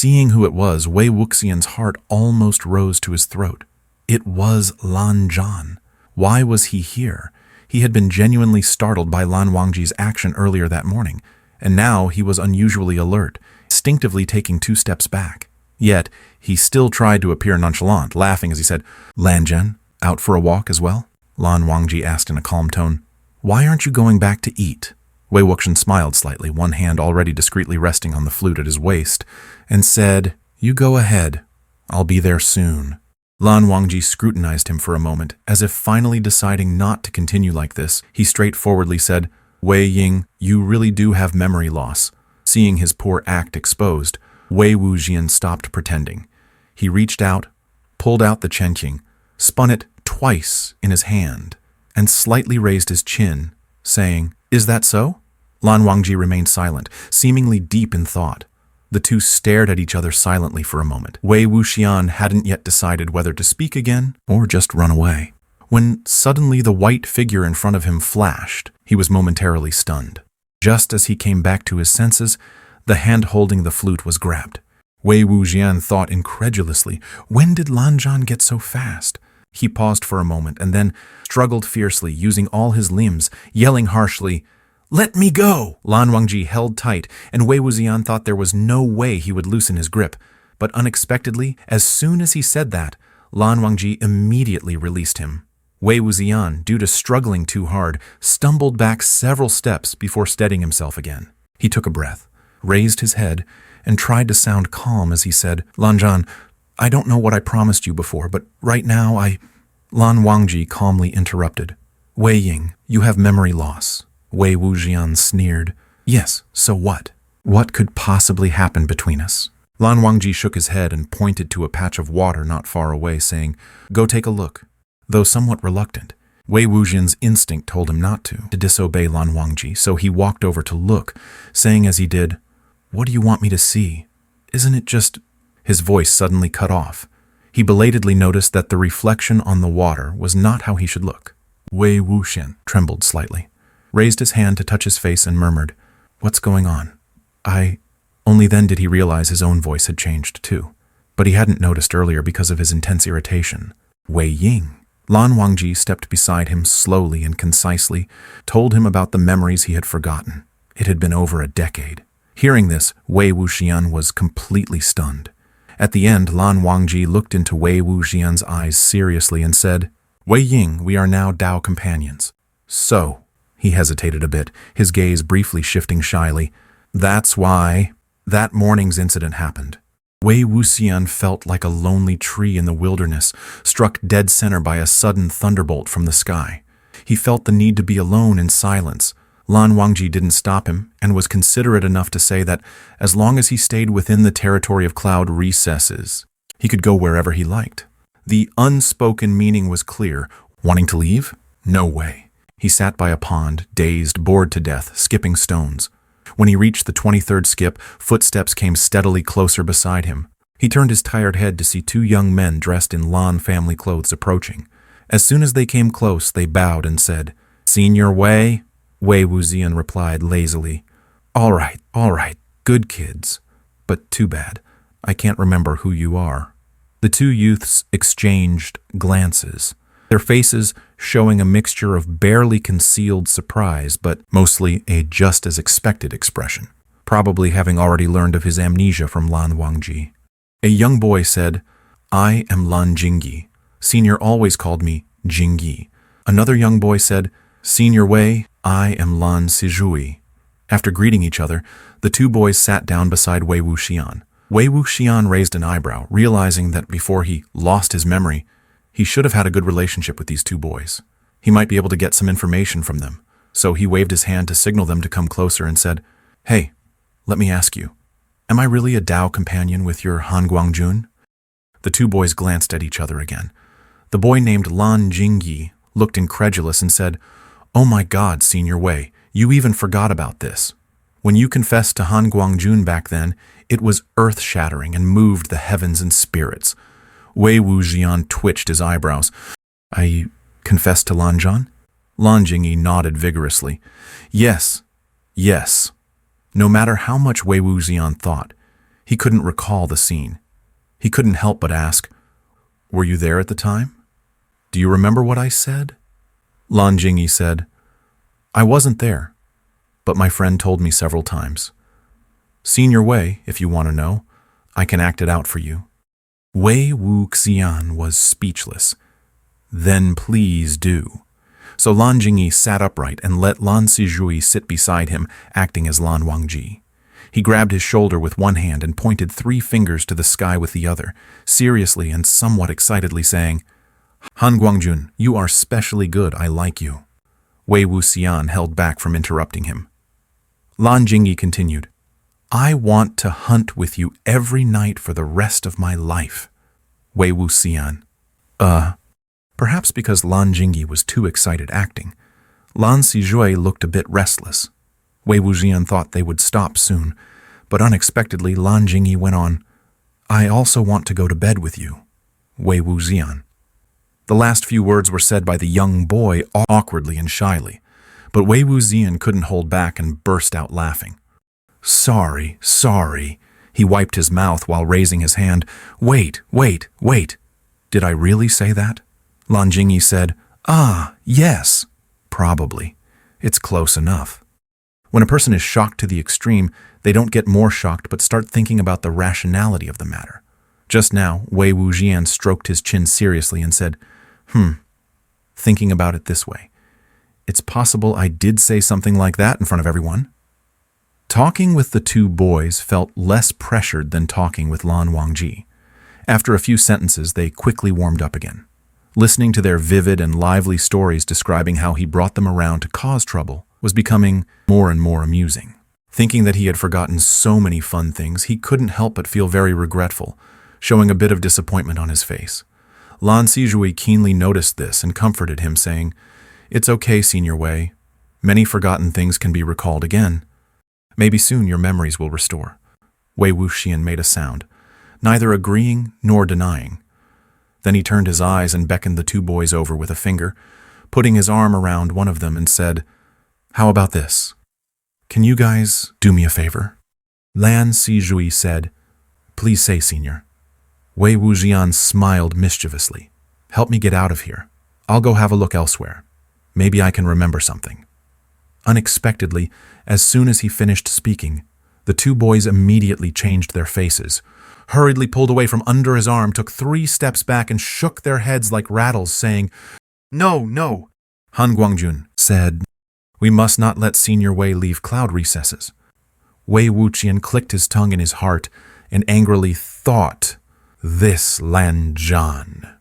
Seeing who it was, Wei Wuxian's heart almost rose to his throat. It was Lan Zhan. Why was he here? He had been genuinely startled by Lan Wangji's action earlier that morning, and now he was unusually alert, instinctively taking 2 steps back. Yet, he still tried to appear nonchalant, laughing as he said, "Lan Zhan, out for a walk as well?" Lan Wangji asked in a calm tone. "Why aren't you going back to eat?" Wei Wuxian smiled slightly, one hand already discreetly resting on the flute at his waist, and said, "You go ahead. I'll be there soon." Lan Wangji scrutinized him for a moment, as if finally deciding not to continue like this. He straightforwardly said, "Wei Ying, you really do have memory loss." Seeing his poor act exposed, Wei Wuxian stopped pretending. He reached out, pulled out the Chenqing, spun it twice in his hand, and slightly raised his chin, saying, "Is that so?" Lan Wangji remained silent, seemingly deep in thought. The two stared at each other silently for a moment. Wei Wuxian hadn't yet decided whether to speak again or just run away. When suddenly the white figure in front of him flashed, he was momentarily stunned. Just as he came back to his senses, the hand holding the flute was grabbed. Wei Wuxian thought incredulously, when did Lan Zhan get so fast? He paused for a moment and then struggled fiercely, using all his limbs, yelling harshly, "Let me go!" Lan Wangji held tight, and Wei Wuxian thought there was no way he would loosen his grip. But unexpectedly, as soon as he said that, Lan Wangji immediately released him. Wei Wuxian, due to struggling too hard, stumbled back several steps before steadying himself again. He took a breath, raised his head, and tried to sound calm as he said, "Lan Zhan, I don't know what I promised you before, but right now Lan Wangji calmly interrupted. "Wei Ying, you have memory loss." Wei Wuxian sneered. "Yes, so what? What could possibly happen between us?" Lan Wangji shook his head and pointed to a patch of water not far away, saying, "Go take a look." Though somewhat reluctant, Wei Wuxian's instinct told him not to disobey Lan Wangji, so he walked over to look, saying as he did, "What do you want me to see? Isn't it just—" His voice suddenly cut off. He belatedly noticed that the reflection on the water was not how he should look. Wei Wuxian trembled slightly, raised his hand to touch his face and murmured, "What's going on?" Only then did he realize his own voice had changed too, but he hadn't noticed earlier because of his intense irritation. Wei Ying. Lan Wangji stepped beside him slowly and concisely, told him about the memories he had forgotten. It had been over a decade. Hearing this, Wei Wuxian was completely stunned. At the end, Lan Wangji looked into Wei Wuxian's eyes seriously and said, "Wei Ying, we are now Dao companions." "So," he hesitated a bit, his gaze briefly shifting shyly, "that's why that morning's incident happened." Wei Wuxian felt like a lonely tree in the wilderness, struck dead center by a sudden thunderbolt from the sky. He felt the need to be alone in silence. Lan Wangji didn't stop him and was considerate enough to say that as long as he stayed within the territory of cloud recesses, he could go wherever he liked. The unspoken meaning was clear. Wanting to leave? No way. He sat by a pond, dazed, bored to death, skipping stones. When he reached the 23rd skip, footsteps came steadily closer beside him. He turned his tired head to see 2 young men dressed in Lan family clothes approaching. As soon as they came close, they bowed and said, "Senior Wei?" Wei Wuxian replied lazily, all right, good kids. But too bad. I can't remember who you are." The 2 youths exchanged glances, their faces showing a mixture of barely concealed surprise, but mostly a just-as-expected expression, probably having already learned of his amnesia from Lan Wangji. A young boy said, "I am Lan Jingyi. Senior always called me Jingyi." Another young boy said, "Senior Wei, I am Lan Sijui." After greeting each other, the 2 boys sat down beside Wei Wuxian. Wei Wuxian raised an eyebrow, realizing that before he lost his memory, he should have had a good relationship with these 2 boys. He might be able to get some information from them, so he waved his hand to signal them to come closer and said, "Hey, let me ask you, am I really a Dao companion with your Han Guangjun?" The 2 boys glanced at each other again. The boy named Lan Jingyi looked incredulous and said, "Oh my God, Senior Wei, you even forgot about this. When you confessed to Han Guangjun back then, it was earth-shattering and moved the heavens and spirits." Wei Wuxian twitched his eyebrows. "I confessed to Lan Zhan?" Lan Jingyi nodded vigorously. Yes. No matter how much Wei Wuxian thought, He couldn't recall the scene. He couldn't help but ask, "Were you there at the time? Do you remember what I said?" Lan Qiren said, "I wasn't there, but my friend told me several times. Senior Wei, if you want to know, I can act it out for you." Wei Wuxian was speechless. "Then please do." So Lan Qiren sat upright and let Lan Sijui sit beside him, acting as Lan Wangji. He grabbed his shoulder with one hand and pointed 3 fingers to the sky with the other, seriously and somewhat excitedly saying, "Han Guangjun, you are specially good, I like you." Wei Wuxian held back from interrupting him. Lan Qiren continued, "I want to hunt with you every night for the rest of my life." Wei Wuxian, Perhaps because Lan Qiren was too excited acting, Lan Sijui looked a bit restless. Wei Wuxian thought they would stop soon, but unexpectedly Lan Qiren went on, "I also want to go to bed with you." Wei Wuxian. The last few words were said by the young boy awkwardly and shyly, but Wei Wuxian couldn't hold back and burst out laughing. Sorry. He wiped his mouth while raising his hand. Wait. Did I really say that?" Lan Qiren said, Yes. Probably. It's close enough. When a person is shocked to the extreme, they don't get more shocked but start thinking about the rationality of the matter. Just now, Wei Wuxian stroked his chin seriously and said, Thinking about it this way. It's possible I did say something like that in front of everyone. Talking with the 2 boys felt less pressured than talking with Lan Wangji. After a few sentences, they quickly warmed up again. Listening to their vivid and lively stories describing how he brought them around to cause trouble was becoming more and more amusing. Thinking that he had forgotten so many fun things, he couldn't help but feel very regretful, showing a bit of disappointment on his face. Lan Sijui keenly noticed this and comforted him, saying, "It's okay, Senior Wei. Many forgotten things can be recalled again. Maybe soon your memories will restore." Wei Wuxian made a sound, neither agreeing nor denying. Then he turned his eyes and beckoned the 2 boys over with a finger, putting his arm around one of them and said, "How about this? Can you guys do me a favor?" Lan Sijui said, "Please say, Senior." Wei Wuxian smiled mischievously. "Help me get out of here. I'll go have a look elsewhere. Maybe I can remember something." Unexpectedly, as soon as he finished speaking, the 2 boys immediately changed their faces, hurriedly pulled away from under his arm, took 3 steps back and shook their heads like rattles, saying, No. Han Guangjun said, "We must not let Senior Wei leave cloud recesses." Wei Wuxian clicked his tongue in his heart and angrily thought, "This Lan Zhan